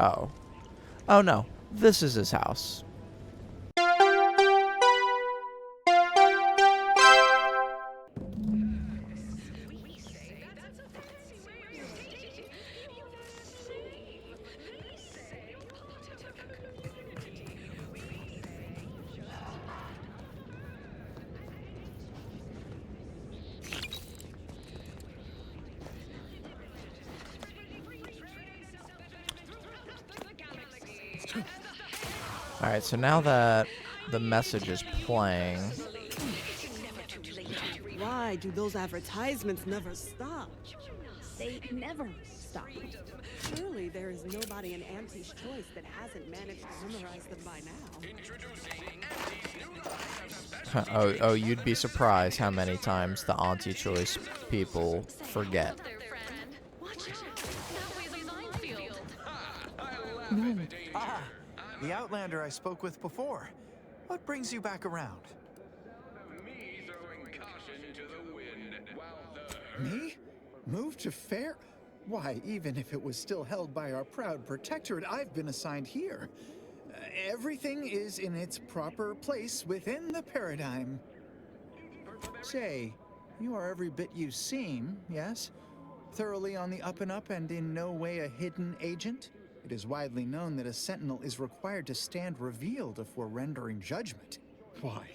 Oh. Oh no. This is his house. Alright, so now that the message is playing... Why do those advertisements never stop? They never stop. Surely there is nobody in Auntie's Choice that hasn't managed to memorize them by now. Oh, you'd be surprised how many times the Auntie Choice people forget. Ah, the Outlander I spoke with before. What brings you back around? Me? Move to Fair? Why, even if it was still held by our proud protectorate, I've been assigned here. Everything is in its proper place within the paradigm. Say, you are every bit you seem, yes? Thoroughly on the up and up and in no way a hidden agent? It is widely known that a sentinel is required to stand revealed before rendering judgment. Why,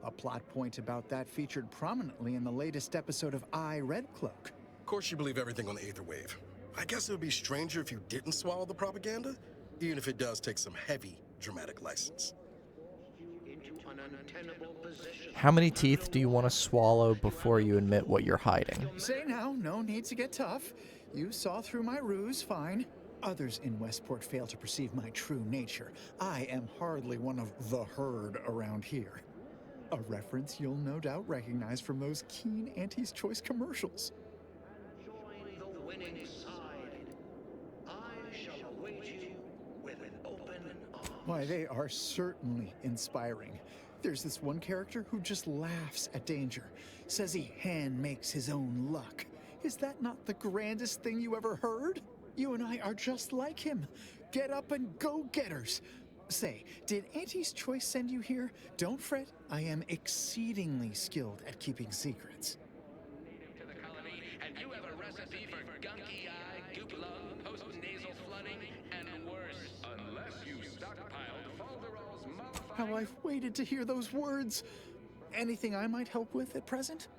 a plot point about that featured prominently in the latest episode of I, Red Cloak. Of course you believe everything on the Aether Wave. I guess it would be stranger if you didn't swallow the propaganda, even if it does take some heavy dramatic license. How many teeth do you want to swallow before you admit what you're hiding? Say now, no need to get tough. You saw through my ruse, fine. Others in Westport fail to perceive my true nature. I am hardly one of the herd around here. A reference you'll no doubt recognize from those keen Auntie's Choice commercials. Join the winning side. I shall await you with an open arms. Why, they are certainly inspiring. There's this one character who just laughs at danger, says he hand makes his own luck. Is that not the grandest thing you ever heard? You and I are just like him. Get up and go-getters. Say, did Auntie's Choice send you here? Don't fret, I am exceedingly skilled at keeping secrets. To the colony, and you have a recipe for gunky eye, goop lung, post-nasal flooding, and worse. Unless you stockpiled Falderall's modified... How I've waited to hear those words. Anything I might help with at present?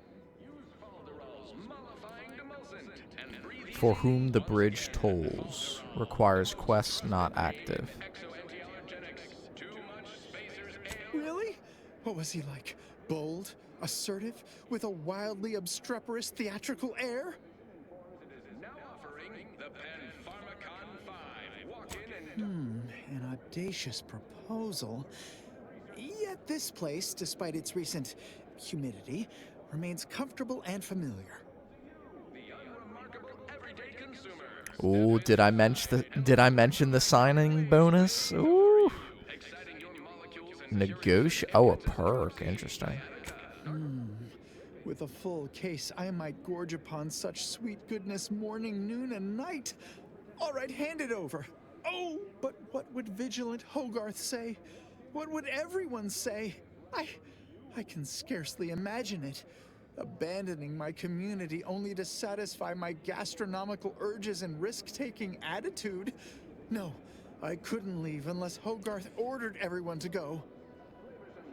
Use Falderall's mollifying demulcent and breathe... For whom the bridge tolls. Requires quest not active. Really? What was he like? Bold? Assertive? With a wildly obstreperous theatrical air? Now offering the Pen Pharmacon 5. Walk in and... An audacious proposal. Yet this place, despite its recent humidity, remains comfortable and familiar. The unremarkable everyday consumer. Ooh, did I mention the signing bonus? Ooh. Exciting your molecules and Oh, a perk. Interesting. With a full case, I might gorge upon such sweet goodness morning, noon, and night. All right, hand it over. Oh, but what would vigilant Hogarth say? What would everyone say? I can scarcely imagine it. Abandoning my community only to satisfy my gastronomical urges and risk-taking attitude. No, I couldn't leave unless Hogarth ordered everyone to go.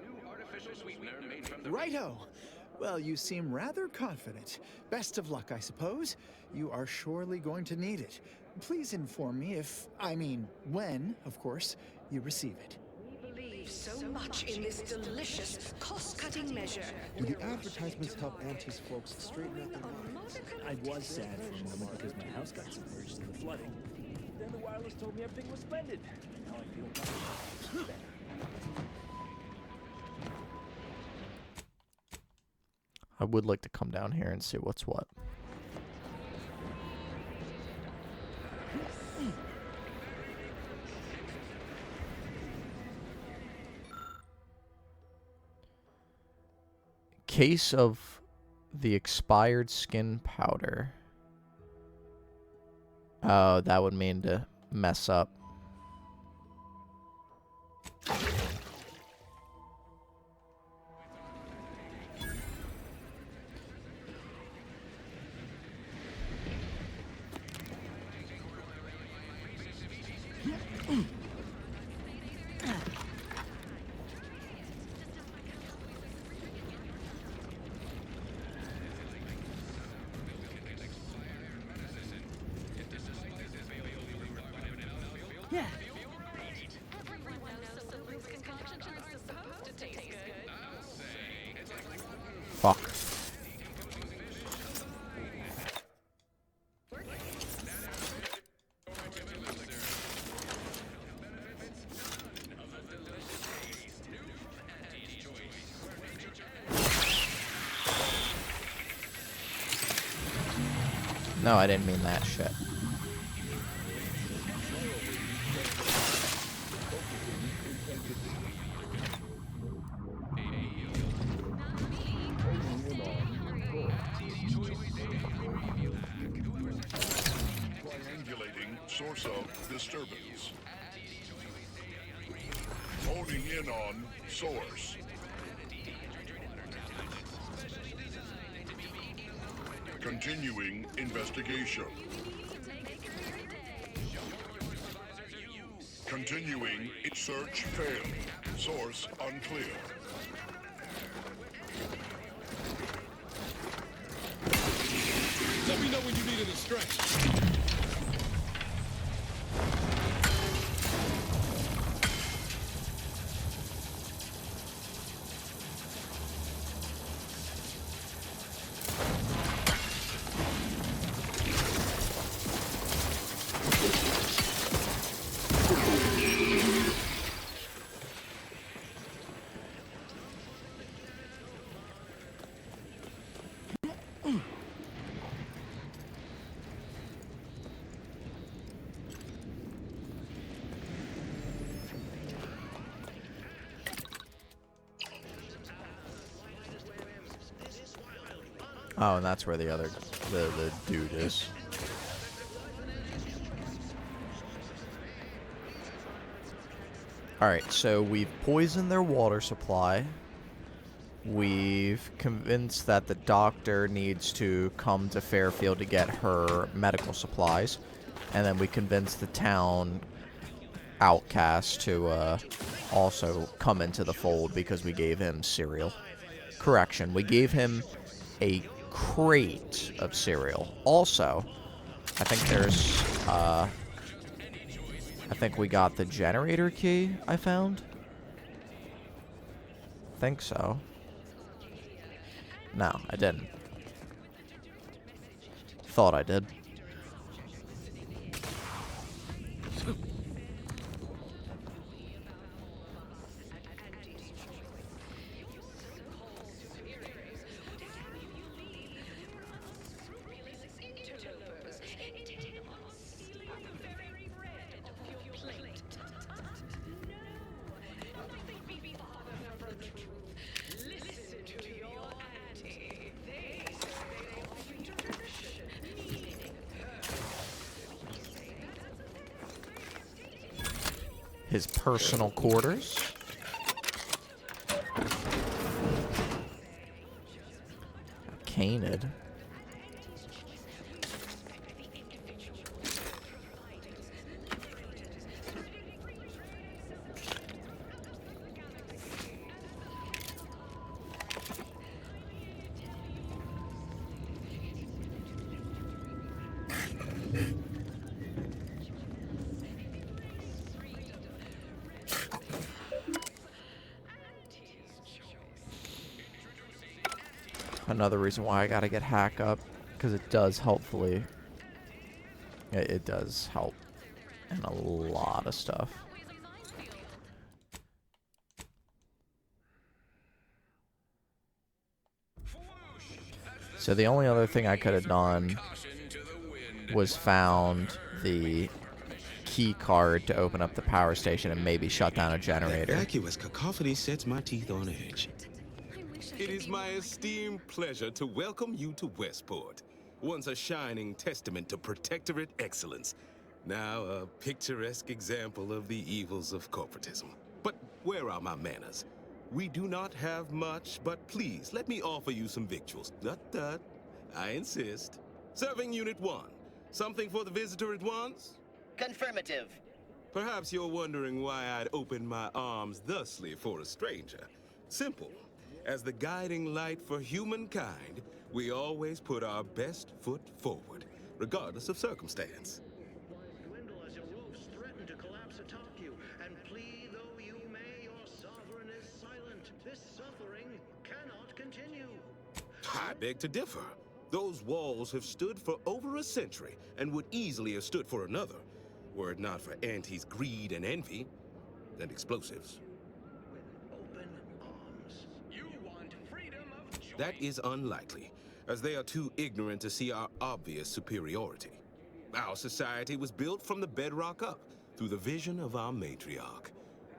new artificial sweetener made from the... Righto. Well, you seem rather confident. Best of luck, I suppose. You are surely going to need it. Please inform me when, of course, you receive it. We believe so much in this delicious, cost-cutting measure. Will the advertisements help Auntie's folks straighten out their minds? I was sad for a moment because my house got submerged in the flooding. Then the wireless told me everything was splendid. Now I feel better. I would like to come down here and see what's what. Case of the expired skin powder. Oh, that would mean to mess up Yeah. Fuck. No, I didn't mean that shit. Triangulating source of disturbance. Honing in on source. Continuing investigation. Continuing search failed. Source unclear. Let me know when you need an stretch. Oh, and that's where the other, the dude is. Alright, so we've poisoned their water supply. We've convinced that the doctor needs to come to Fairfield to get her medical supplies. And then we convinced the town outcast to also come into the fold because we gave him cereal. Correction, we gave him a crate of cereal. Also, I think there's, I think we got the generator key I found. Think so. No, I didn't. Thought I did. His personal quarters. Canid. Another reason why I gotta get hack up, because it does helpfully. It does help in a lot of stuff. So the only other thing I could have done was found the key card to open up the power station and maybe shut down a generator. That vacuous cacophony sets my teeth on edge. It is my esteemed pleasure to welcome you to Westport, once a shining testament to protectorate excellence, now a picturesque example of the evils of corporatism. But where are my manners? We do not have much, but please, let me offer you some victuals. Tut. I insist. Serving Unit 1. Something for the visitor at once? Confirmative. Perhaps you're wondering why I'd open my arms thusly for a stranger. Simple. As the guiding light for humankind, we always put our best foot forward, regardless of circumstance. Dwindle as your roofs threaten to collapse atop you, and plead though you may, your sovereign is silent. This suffering cannot continue. I beg to differ. Those walls have stood for over a century and would easily have stood for another, were it not for Auntie's greed and envy and explosives. Open arms. You want freedom of choice. That is unlikely, as they are too ignorant to see our obvious superiority. Our society was built from the bedrock up through the vision of our matriarch.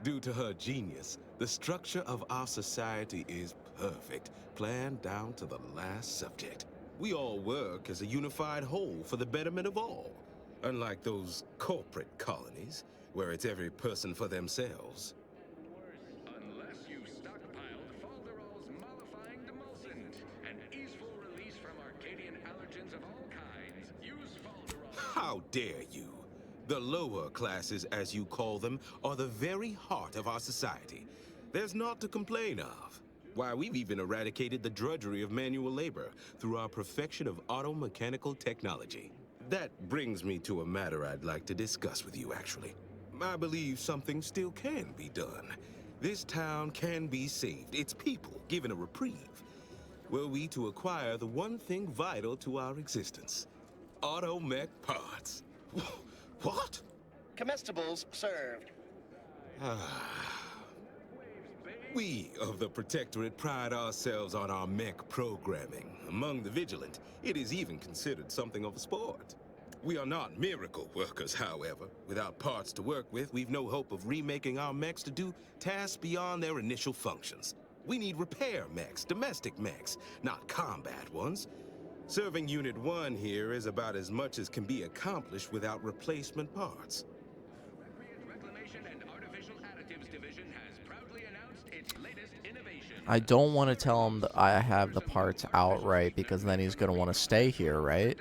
Due to her genius, the structure of our society is perfect, planned down to the last subject. We all work as a unified whole for the betterment of all, unlike those corporate colonies, where it's every person for themselves. Unless you've stockpiled Falderall's mollifying demulcent, an easeful release from Arcadian allergens of all kinds. Use Falderall. How dare you? The lower classes, as you call them, are the very heart of our society. There's naught to complain of. Why, we've even eradicated the drudgery of manual labor through our perfection of auto-mechanical technology. That brings me to a matter I'd like to discuss with you, actually. I believe something still can be done. This town can be saved, its people given a reprieve. Were we to acquire the one thing vital to our existence, auto-mech parts. What? Comestibles served. We of the Protectorate pride ourselves on our mech programming. Among the vigilant, it is even considered something of a sport. We are not miracle workers, however. Without parts to work with, we've no hope of remaking our mechs to do tasks beyond their initial functions. We need repair mechs, domestic mechs, not combat ones. Serving Unit 1 here is about as much as can be accomplished without replacement parts. Reclamation and Artificial Additives Division has proudly announced its latest innovation. I don't want to tell him that I have the parts outright, because then he's going to want to stay here, right?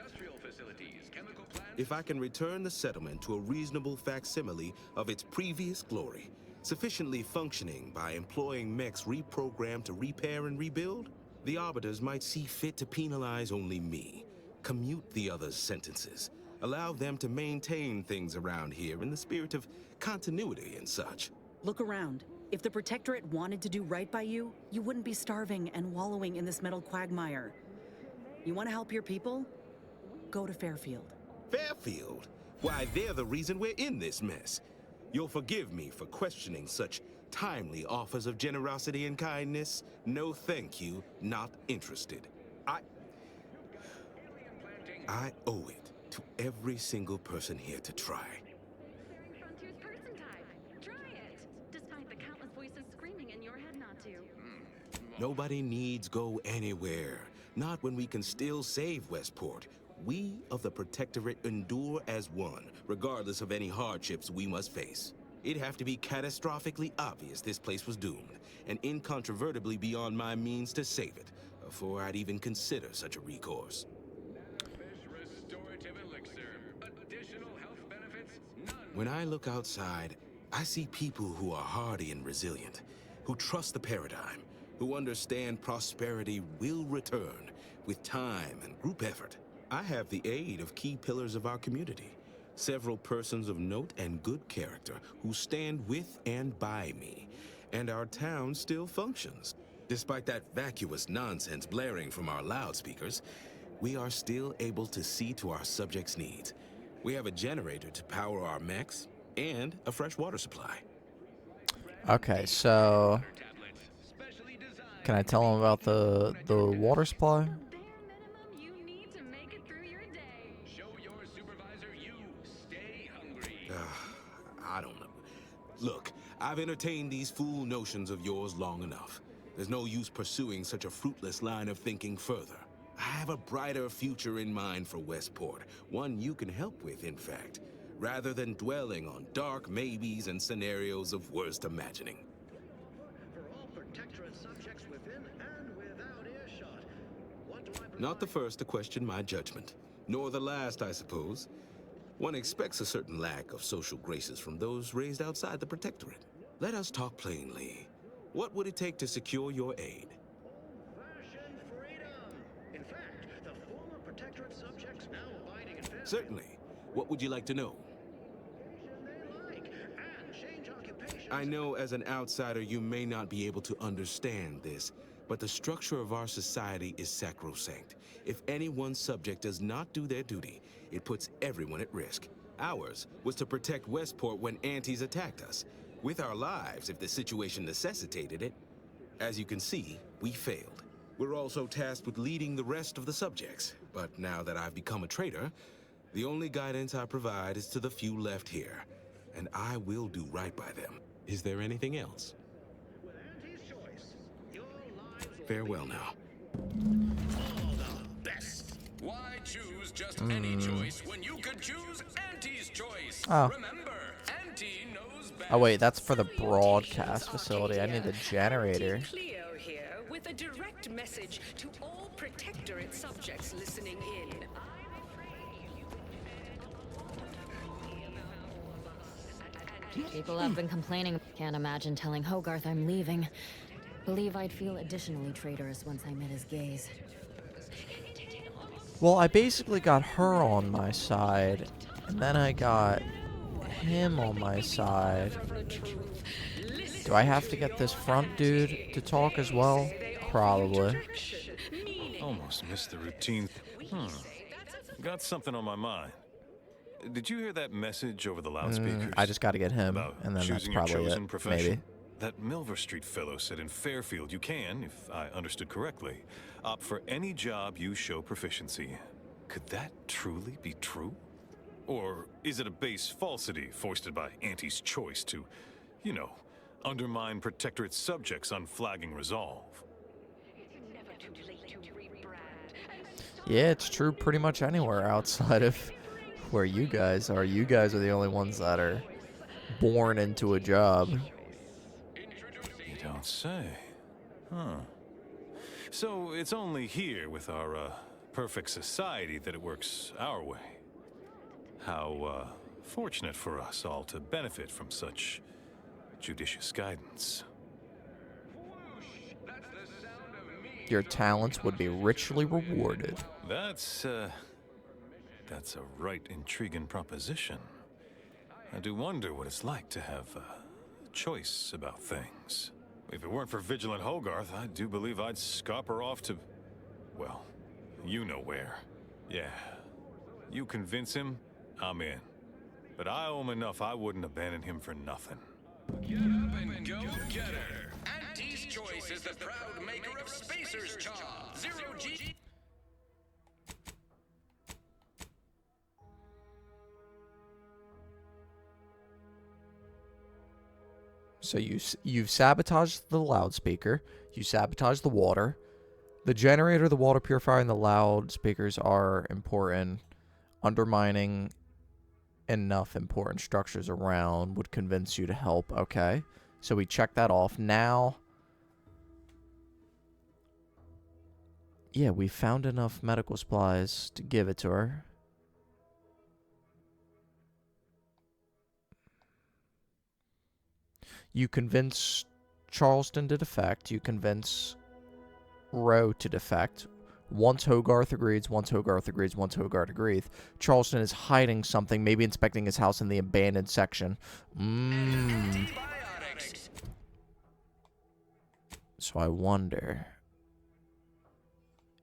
If I can return the settlement to a reasonable facsimile of its previous glory, sufficiently functioning by employing mechs reprogrammed to repair and rebuild, the Arbiters might see fit to penalize only me, commute the others' sentences, allow them to maintain things around here in the spirit of continuity and such. Look around. If the Protectorate wanted to do right by you, you wouldn't be starving and wallowing in this metal quagmire. You want to help your people? Go to Fairfield. Fairfield? Why, they're the reason we're in this mess. You'll forgive me for questioning such timely offers of generosity and kindness. No thank you, not interested. I owe it to every single person here to try. Bearing Frontier's person type. Try it. Despite the countless voices screaming in your head not to. Nobody needs go anywhere. Not when we can still save Westport. We of the Protectorate endure as one, regardless of any hardships we must face. It'd have to be catastrophically obvious this place was doomed, and incontrovertibly beyond my means to save it, before I'd even consider such a recourse. Restorative elixir. Additional health benefits? None. When I look outside, I see people who are hardy and resilient, who trust the paradigm, who understand prosperity will return with time and group effort. I have the aid of key pillars of our community, several persons of note and good character who stand with and by me, and our town still functions. Despite that vacuous nonsense blaring from our loudspeakers, we are still able to see to our subjects' needs. We have a generator to power our mechs and a fresh water supply. Okay, so can I tell him about the water supply? I don't know. Look, I've entertained these fool notions of yours long enough. There's no use pursuing such a fruitless line of thinking further. I have a brighter future in mind for Westport, one you can help with, in fact. rather than dwelling on dark maybes and scenarios of worst imagining. For all Protectorate subjects within and without earshot. What do I provide? Not the first to question my judgment, nor the last, I suppose. One expects a certain lack of social graces from those raised outside the Protectorate. Let us talk plainly. What would it take to secure your aid? Fashion freedom. In fact, the former Protectorate subjects now abiding in fair Certainly. What would you like to know? they like, and change occupations. I know as an outsider you may not be able to understand this, but the structure of our society is sacrosanct. If any one subject does not do their duty, it puts everyone at risk. Ours was to protect Westport when antis attacked us, with our lives if the situation necessitated it. As you can see, we failed. We're also tasked with leading the rest of the subjects, but now that I've become a traitor, the only guidance I provide is to the few left here, and I will do right by them. Is there anything else? With Auntie's choice, your lives will Farewell now. All the best. Why choose just any choice when you could choose Auntie's choice? Oh. Remember, Auntie knows best. Oh wait, that's for the broadcast facility. I need a generator. Cleo here with a direct message to all Protectorate subjects listening in. People have been complaining. Can't imagine telling Hogarth I'm leaving. Believe I'd feel additionally traitorous once I met his gaze. Well, I basically got her on my side, and then I got him on my side. Do I have to get this front dude to talk as well? Probably. Almost missed the routine. Got something on my mind. Did you hear that message over the loudspeakers? I just got to get him, about and then that's choosing your probably chosen it. profession? Maybe. That Milver Street fellow said in Fairfield you can, if I understood correctly, opt for any job you show proficiency. Could that truly be true? Or is it a base falsity foisted by Auntie's choice to, you know, undermine Protectorate subjects' unflagging resolve? Yeah, it's true pretty much anywhere outside of where you guys are. You guys are the only ones that are born into a job. You don't say. Huh. So it's only here with our perfect society that it works our way. How fortunate for us all to benefit from such judicious guidance. Your talents would be richly rewarded. That's a right intriguing proposition. I do wonder what it's like to have a choice about things. If it weren't for Vigilant Hogarth, I do believe I'd scupper off to, well, you know where. Yeah. You convince him, I'm in. But I owe him enough I wouldn't abandon him for nothing. Get up and go get her. Auntie's choice is the proud maker of Spacer's Chaw. Zero G. So you've sabotaged the loudspeaker, you sabotaged the water. The generator, the water purifier, and the loudspeakers are important. Undermining enough important structures around would convince you to help. Okay, so we check that off. Now, yeah, we found enough medical supplies to give it to her. You convince Charleston to defect. You convince Rowe to defect. Once Hogarth agrees, once Hogarth agrees, once Hogarth agrees. Charleston is hiding something, maybe inspecting his house in the abandoned section. So I wonder.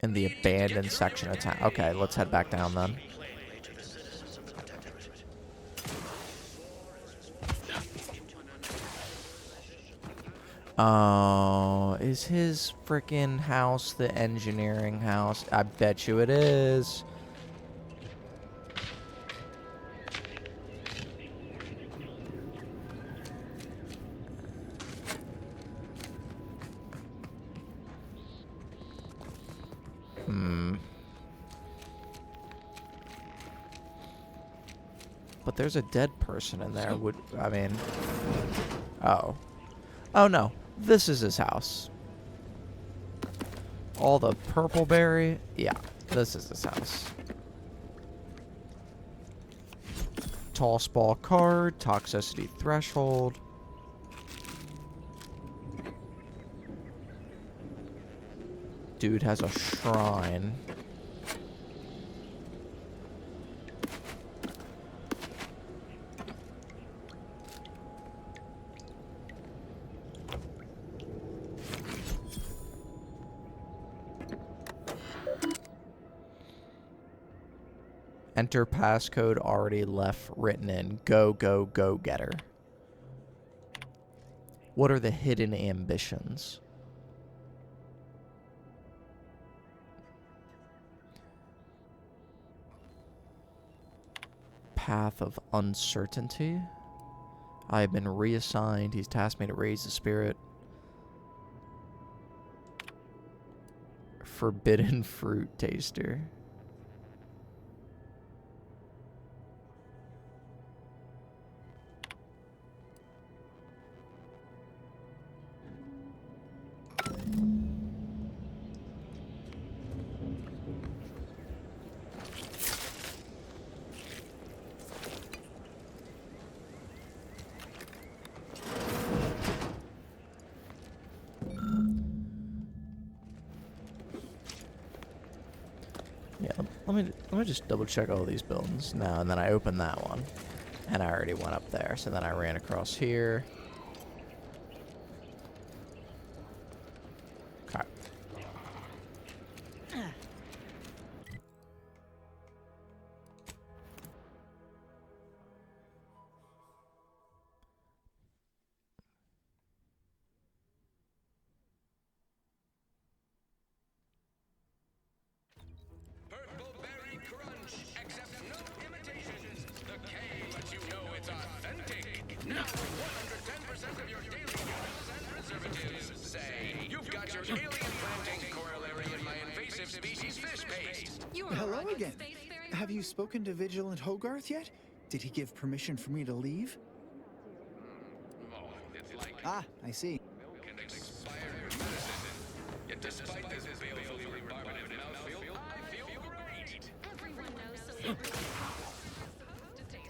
In the abandoned section of town. Okay, let's head back down then. Oh, is his freaking house the engineering house? I bet you it is. But but there's a dead person in there. I mean... Oh. Oh, no. This is his house. All the purple berry? Yeah, this is his house. Toss ball card, toxicity threshold. Dude has a shrine. Enter passcode already left written in. Go, go, go getter. What are the hidden ambitions? Path of uncertainty. I have been reassigned. He's tasked me to raise the spirit. Forbidden fruit taster. Yeah, let me just double check all these buildings now, and then I opened that one, and I already went up there. So then I ran across here. Okay. Purple berry crunch. Accept no imitations. The K lets you know it's authentic. Now, 110% of your daily minerals and preservatives. Say, you've got your alien planting corollary in my invasive species fish paste. Hello again. Have you spoken to Vigilant Hogarth yet? Did he give permission for me to leave? Oh, it's like I see. milk and expired medicine. Yet despite this balefully rebarbative mouthfeel, I feel great. Everyone knows celebrities are supposed to taste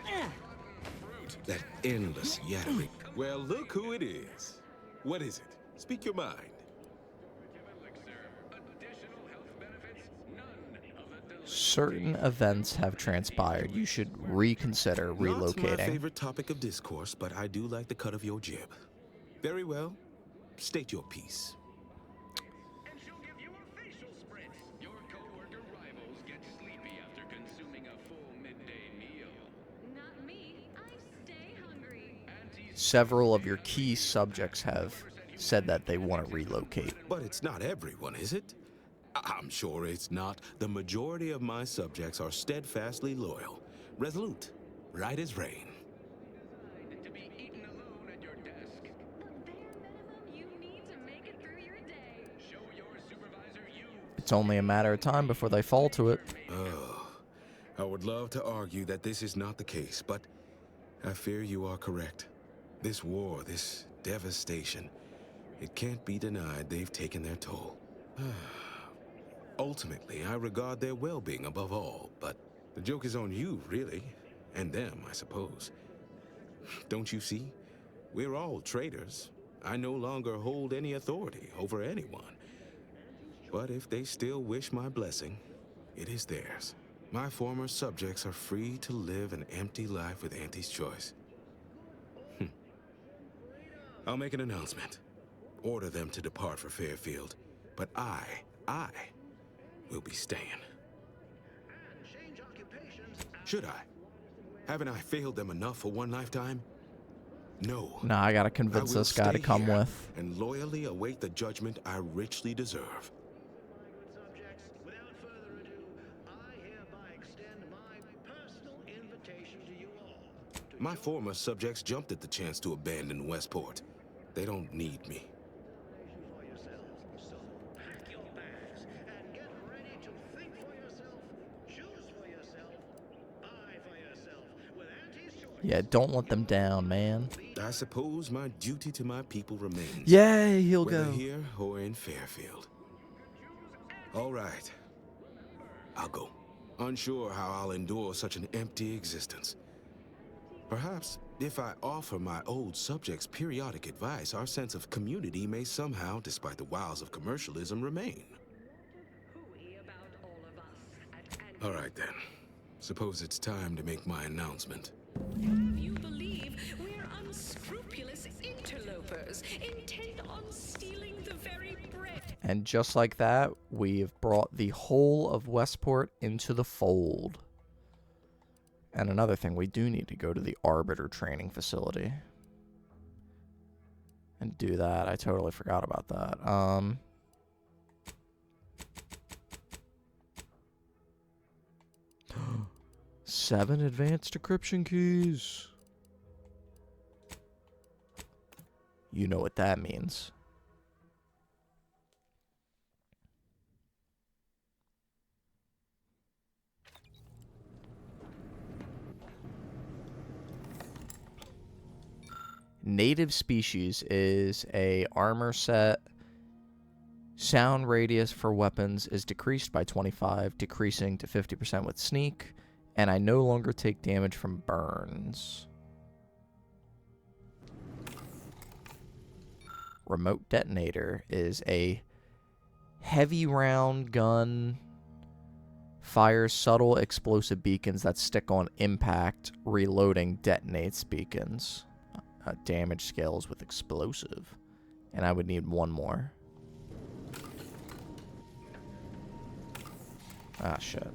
good. That endless yattering. Well, look who it is. What is it? Speak your mind. Certain events have transpired. You should reconsider relocating. Not my favorite topic of discourse, but I do like the cut of your jib. Very well. State your piece. And she'll give you a facial spritz. Your co-worker rivals get sleepy after consuming a full midday meal. Not me. I stay hungry. Several of your key subjects have said that they want to relocate. But it's not everyone, is it? I'm sure it's not. The majority of my subjects are steadfastly loyal, resolute, right as rain. To be eaten alone at your desk. The bare minimum you need to make it through your day. Show your supervisor you. It's only a matter of time before they fall to it. Oh, I would love to argue that this is not the case, but I fear you are correct. This war, this devastation, it can't be denied they've taken their toll. Ultimately, I regard their well-being above all, but the joke is on you, really. And them, I suppose. Don't you see? We're all traitors. I no longer hold any authority over anyone. But if they still wish my blessing, it is theirs. My former subjects are free to live an empty life with Auntie's choice. I'll make an announcement. Order them to depart for Fairfield. But I will be staying. Should I? Haven't I failed them enough for one lifetime? No. Nah, I gotta convince this guy to come with. And loyally await the judgment I richly deserve. Without further ado, I hereby extend my personal invitation to you all. My former subjects jumped at the chance to abandon Westport. They don't need me. For yourselves, so pack your bags and get ready to think for yourself, choose for yourself, buy Yeah, don't let them down, man. I suppose my duty to my people remains. Yay, he'll whether go. here or in Fairfield. All right. I'll go. Unsure how I'll endure such an empty existence. Perhaps, if I offer my old subjects periodic advice, our sense of community may somehow, despite the wiles of commercialism, remain. All right, then. Suppose it's time to make my announcement. Have you believe we're unscrupulous interlopers, intent on stealing the very bread? And just like that, we've brought the whole of Westport into the fold. And another thing, we do need to go to the Arbiter training facility. And do that. I totally forgot about that. 7 advanced decryption keys. You know what that means. Native species is a armor set. Sound radius for weapons is decreased by 25, decreasing to 50% with sneak. And I no longer take damage from burns. Remote detonator is a heavy round gun. Fires subtle explosive beacons that stick on impact. Reloading detonates beacons. Damage scales with explosive. And I would need one more. Ah, shit.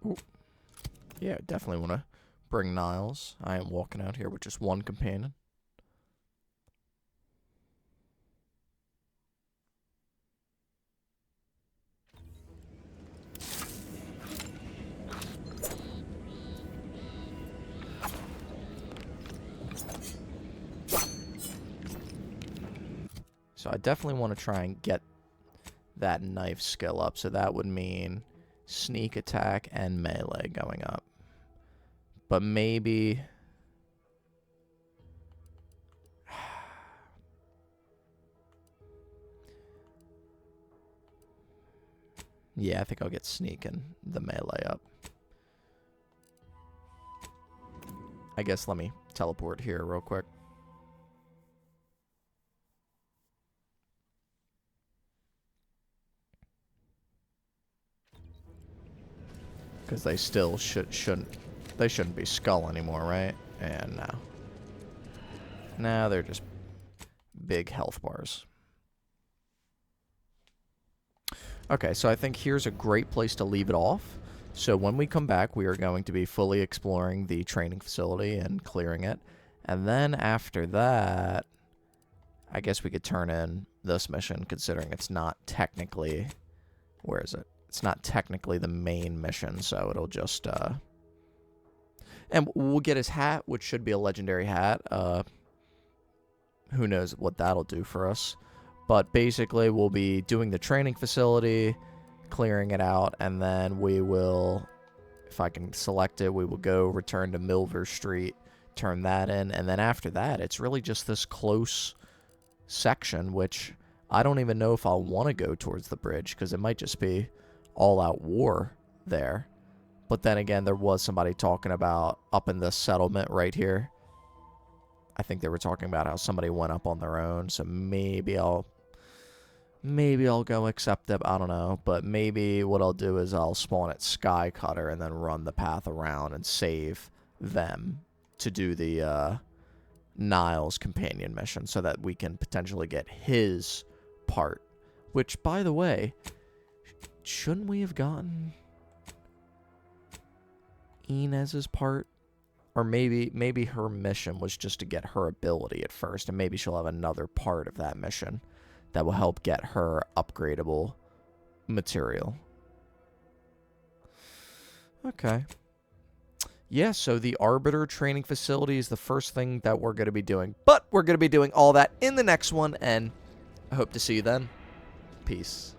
Ooh. Yeah, definitely want to bring Niles. I am walking out here with just one companion. So I definitely want to try and get that knife skill up. So that would mean sneak attack and melee going up. But maybe... yeah, I think I'll get sneak and the melee up. I guess let me teleport here real quick. Because they still shouldn't be skull anymore, right? And no. Now they're just big health bars. Okay, so I think here's a great place to leave it off. So when we come back, we are going to be fully exploring the training facility and clearing it. And then after that, I guess we could turn in this mission, considering it's not technically... where is it? It's not technically the main mission, so it'll just... and we'll get his hat, which should be a legendary hat. Who knows what that'll do for us. But basically, we'll be doing the training facility, clearing it out, and then we will, if I can select it, we will go return to Milver Street, turn that in, and then after that, it's really just this close section, which I don't even know if I'll want to go towards the bridge, because it might just be all-out war there. But then again, there was somebody talking about up in this settlement right here. I think they were talking about how somebody went up on their own, so maybe I'll go accept it, I don't know. But maybe what I'll do is I'll spawn at Sky Cutter and then run the path around and save them to do the Niles companion mission so that we can potentially get his part. Which, by the way, shouldn't we have gotten Inez's part? Or maybe her mission was just to get her ability at first, and maybe she'll have another part of that mission that will help get her upgradable material. Okay. Yeah, so the Arbiter training facility is the first thing that we're going to be doing. But we're going to be doing all that in the next one, and I hope to see you then. Peace.